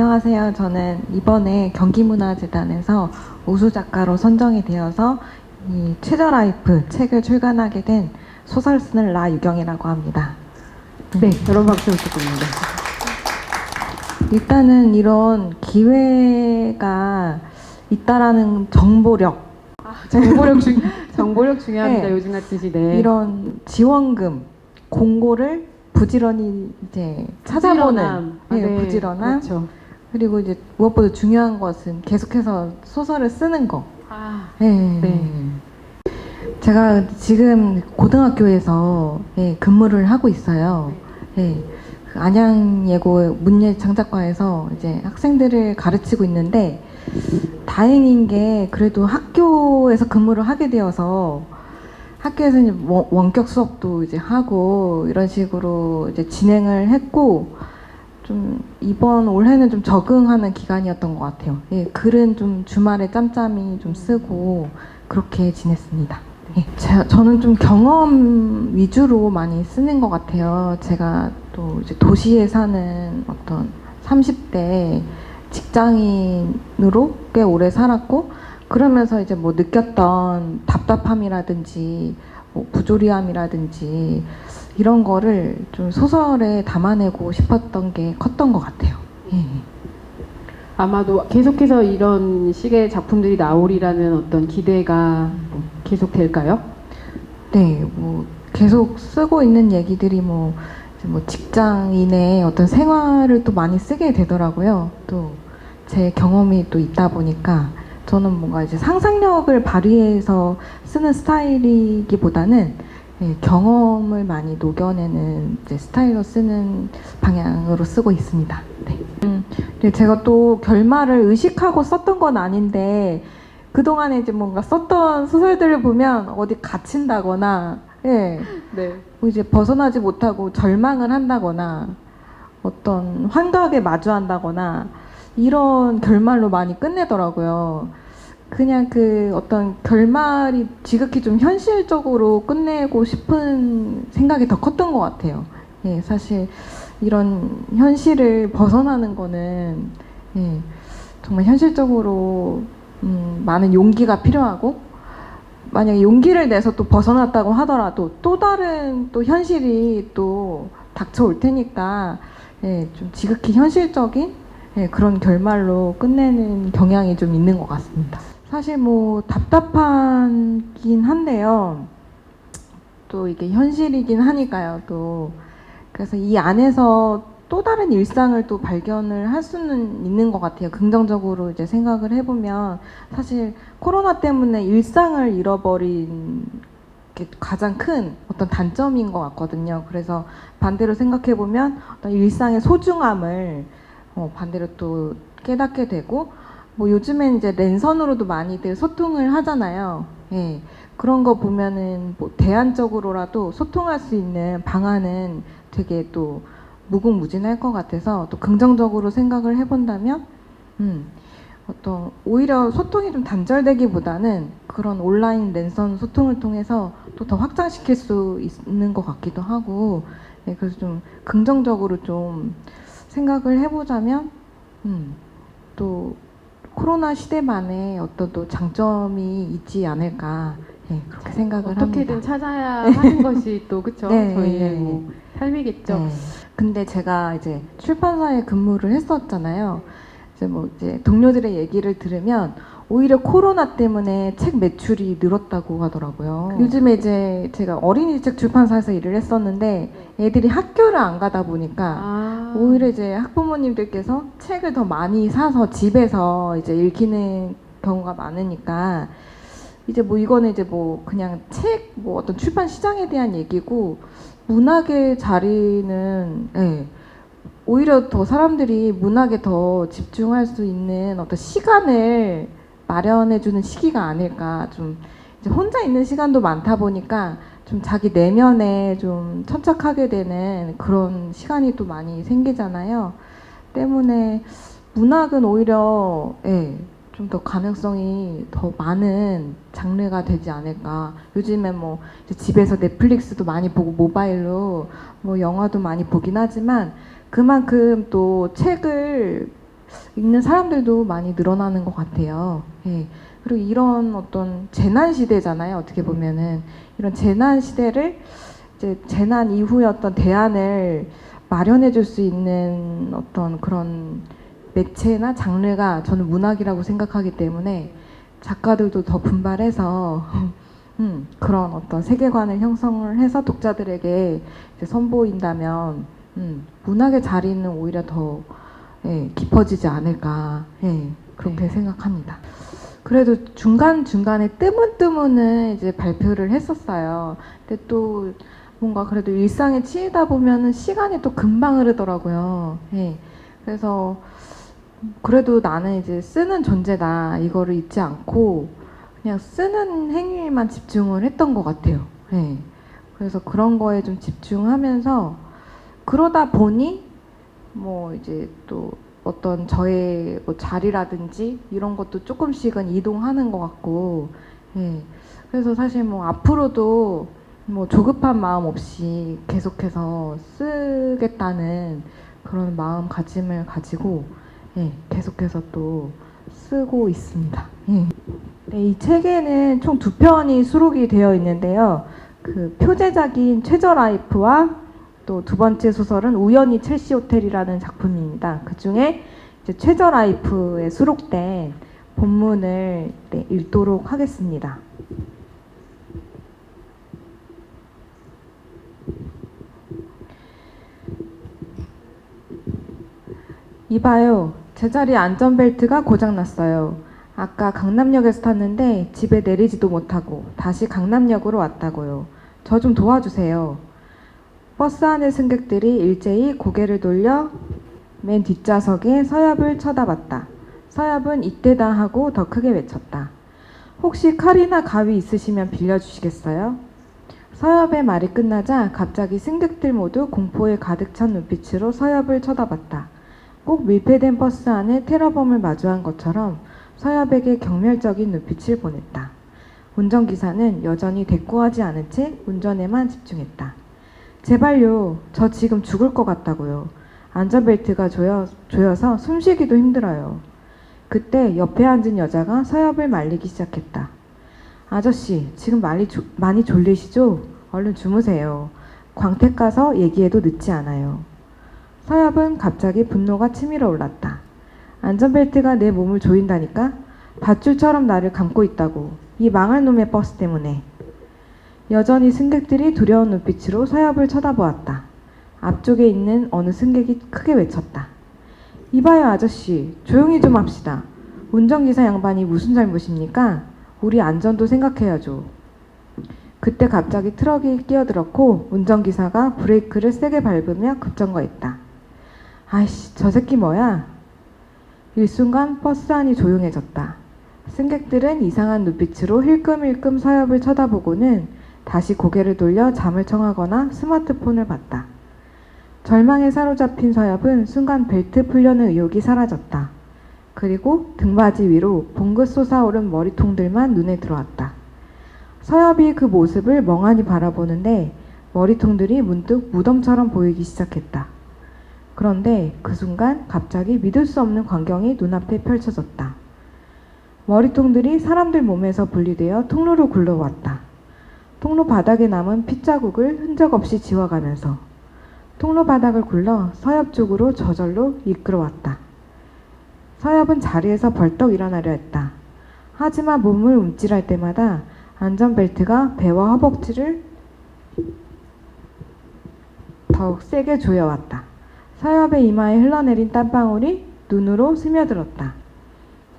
안녕하세요. 저는 이번에 경기문화재단에서 우수 작가로 선정이 되어서 이 최저라이프 책을 출간하게 된 소설 쓰는 라유경이라고 합니다. 네, 여러분 박수 부탁드립니다. 일단은 이런 기회가 있다라는 정보력, 정보력 중요합니다. 네. 요즘 같은 시대에. 이런 지원금, 공고를 부지런히 이제 찾아보는 부지런함. 그렇죠. 그리고 이제 무엇보다 중요한 것은 계속해서 소설을 쓰는 거. 네. 제가 지금 고등학교에서 근무를 하고 있어요. 그 안양예고 문예창작과에서 이제 학생들을 가르치고 있는데 다행인 게 그래도 학교에서 근무를 하게 되어서 학교에서 이제 원격 수업도 이제 하고 이런 식으로 이제 진행을 했고 좀 이번 올해는 좀 적응하는 기간이었던 것 같아요. 글은 좀 주말에 짬짬이 좀 쓰고 그렇게 지냈습니다. 저는 좀 경험 위주로 많이 쓰는 것 같아요. 제가 또 이제 도시에 사는 어떤 30대 직장인으로 꽤 오래 살았고 그러면서 이제 뭐 느꼈던 답답함이라든지 뭐 부조리함이라든지 이런 거를 좀 소설에 담아내고 싶었던 게 컸던 것 같아요. 아마도 계속해서 이런 식의 작품들이 나오리라는 어떤 기대가 계속 될까요? 네, 뭐 계속 쓰고 있는 얘기들이 뭐 직장인의 어떤 생활을 또 많이 쓰게 되더라고요. 또 제 경험이 또 있다 보니까 저는 뭔가 이제 상상력을 발휘해서 쓰는 스타일이기보다는 경험을 많이 녹여내는 이제 스타일로 쓰는 방향으로 쓰고 있습니다. 네. 제가 또 결말을 의식하고 썼던 건 아닌데 그동안에 이제 뭔가 썼던 소설들을 보면 어디 갇힌다거나 뭐 이제 벗어나지 못하고 절망을 한다거나 어떤 환각에 마주한다거나 이런 결말로 많이 끝내더라고요. 그냥 그 어떤 결말이 지극히 좀 현실적으로 끝내고 싶은 생각이 더 컸던 것 같아요. 사실 이런 현실을 벗어나는 거는 정말 현실적으로 많은 용기가 필요하고 만약에 용기를 내서 또 벗어났다고 하더라도 또 다른 또 현실이 또 닥쳐올 테니까 좀 지극히 현실적인 그런 결말로 끝내는 경향이 좀 있는 것 같습니다. 사실 뭐 답답하긴 한데요. 또 이게 현실이긴 하니까요. 또 그래서 이 안에서 또 다른 일상을 또 발견을 할 수는 있는 것 같아요. 긍정적으로 이제 생각을 해보면 사실 코로나 때문에 일상을 잃어버린 게 가장 큰 어떤 단점인 것 같거든요. 그래서 반대로 생각해보면 어떤 일상의 소중함을 반대로 또 깨닫게 되고 뭐 요즘엔 이제 랜선으로도 많이들 소통을 하잖아요. 그런 거 보면은 뭐 대안적으로라도 소통할 수 있는 방안은 되게 또 무궁무진할 것 같아서 또 긍정적으로 생각을 해본다면 어떤 오히려 소통이 좀 단절되기보다는 그런 온라인 랜선 소통을 통해서 또 더 확장시킬 수 있는 것 같기도 하고 그래서 좀 긍정적으로 좀 생각을 해보자면 또 코로나 시대만의 어떤 또 장점이 있지 않을까 그렇게 생각을 합니다. 어떻게든 찾아야 하는 것이 또 그쵸? 저희의 뭐 삶이겠죠. 근데 제가 이제 출판사에 근무를 했었잖아요. 이제 동료들의 얘기를 들으면 오히려 코로나 때문에 책 매출이 늘었다고 하더라고요. 요즘에 이제 제가 어린이책 출판사에서 일을 했었는데 애들이 학교를 안 가다 보니까 오히려 이제 학부모님들께서 책을 더 많이 사서 집에서 이제 읽히는 경우가 많으니까 이제 뭐 이거는 이제 뭐 그냥 책 뭐 어떤 출판 시장에 대한 얘기고 문학의 자리는 오히려 더 사람들이 문학에 더 집중할 수 있는 어떤 시간을 마련해주는 시기가 아닐까. 좀 이제 혼자 있는 시간도 많다 보니까 좀 자기 내면에 좀 천착하게 되는 그런 시간이 또 많이 생기잖아요. 때문에 문학은 오히려 좀 더 가능성이 더 많은 장르가 되지 않을까. 요즘에 뭐 이제 집에서 넷플릭스도 많이 보고 모바일로 뭐 영화도 많이 보긴 하지만 그만큼 또 책을 읽는 사람들도 많이 늘어나는 것 같아요. 예. 그리고 이런 어떤 재난 시대잖아요. 어떻게 보면은 이런 재난 시대를 이제 재난 이후의 어떤 대안을 마련해 줄 수 있는 어떤 그런 매체나 장르가 저는 문학이라고 생각하기 때문에 작가들도 더 분발해서 그런 어떤 세계관을 형성을 해서 독자들에게 이제 선보인다면 문학의 자리는 오히려 더 깊어지지 않을까 그렇게 생각합니다. 그래도 중간중간에 뜨문뜨문은 이제 발표를 했었어요. 근데 또 뭔가 그래도 일상에 치이다 보면은 시간이 또 금방 흐르더라고요. 그래서 그래도 나는 이제 쓰는 존재다 이거를 잊지 않고 그냥 쓰는 행위에만 집중을 했던 것 같아요. 그래서 그런 거에 좀 집중하면서 그러다 보니 뭐 이제 또 어떤 저의 뭐 자리라든지 이런 것도 조금씩은 이동하는 것 같고, 그래서 사실 뭐 앞으로도 뭐 조급한 마음 없이 계속해서 쓰겠다는 그런 마음가짐을 가지고 계속해서 또 쓰고 있습니다. 네, 이 책에는 총 2편이 수록이 되어 있는데요. 그 표제작인 최저라이프와 또 두 번째 소설은 우연히 첼시 호텔이라는 작품입니다. 그 중에 이제 최저라이프에 수록된 본문을 읽도록 하겠습니다. 이봐요. 제자리 안전벨트가 고장났어요. 아까 강남역에서 탔는데 집에 내리지도 못하고 다시 강남역으로 왔다고요. 저 좀 도와주세요. 버스 안의 승객들이 일제히 고개를 돌려 맨 뒷좌석에 서엽을 쳐다봤다. 서엽은 이때다 하고 더 크게 외쳤다. 혹시 칼이나 가위 있으시면 빌려주시겠어요? 서엽의 말이 끝나자 갑자기 승객들 모두 공포에 가득 찬 눈빛으로 서엽을 쳐다봤다. 꼭 밀폐된 버스 안에 테러범을 마주한 것처럼 서엽에게 경멸적인 눈빛을 보냈다. 운전기사는 여전히 대꾸하지 않은 채 운전에만 집중했다. 제발요. 저 지금 죽을 것 같다고요. 안전벨트가 조여서 숨쉬기도 힘들어요. 그때 옆에 앉은 여자가 서엽을 말리기 시작했다. 아저씨, 지금 많이 졸리시죠? 얼른 주무세요. 광택 가서 얘기해도 늦지 않아요. 서엽은 갑자기 분노가 치밀어 올랐다. 안전벨트가 내 몸을 조인다니까? 밧줄처럼 나를 감고 있다고. 이 망할 놈의 버스 때문에. 여전히 승객들이 두려운 눈빛으로 서엽을 쳐다보았다. 앞쪽에 있는 어느 승객이 크게 외쳤다. 이봐요 아저씨, 조용히 좀 합시다. 운전기사 양반이 무슨 잘못입니까? 우리 안전도 생각해야죠. 그때 갑자기 트럭이 끼어들었고 운전기사가 브레이크를 세게 밟으며 급정거했다. 아이씨, 저 새끼 뭐야? 일순간 버스 안이 조용해졌다. 승객들은 이상한 눈빛으로 힐끔힐끔 서엽을 쳐다보고는 다시 고개를 돌려 잠을 청하거나 스마트폰을 봤다. 절망에 사로잡힌 서엽은 순간 벨트 풀려는 의욕이 사라졌다. 그리고 등받이 위로 봉긋 솟아오른 머리통들만 눈에 들어왔다. 서엽이 그 모습을 멍하니 바라보는데 머리통들이 문득 무덤처럼 보이기 시작했다. 그런데 그 순간 갑자기 믿을 수 없는 광경이 눈앞에 펼쳐졌다. 머리통들이 사람들 몸에서 분리되어 통로로 굴러왔다. 통로 바닥에 남은 핏자국을 흔적 없이 지워가면서 통로 바닥을 굴러 서엽 쪽으로 저절로 이끌어왔다. 서엽은 자리에서 벌떡 일어나려 했다. 하지만 몸을 움찔할 때마다 안전벨트가 배와 허벅지를 더욱 세게 조여왔다. 서엽의 이마에 흘러내린 땀방울이 눈으로 스며들었다.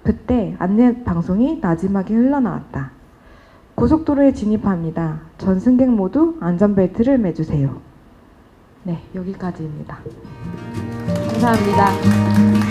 그때 안내 방송이 나지막이 흘러나왔다. 고속도로에 진입합니다. 전 승객 모두 안전벨트를 매주세요. 네, 여기까지입니다. 감사합니다.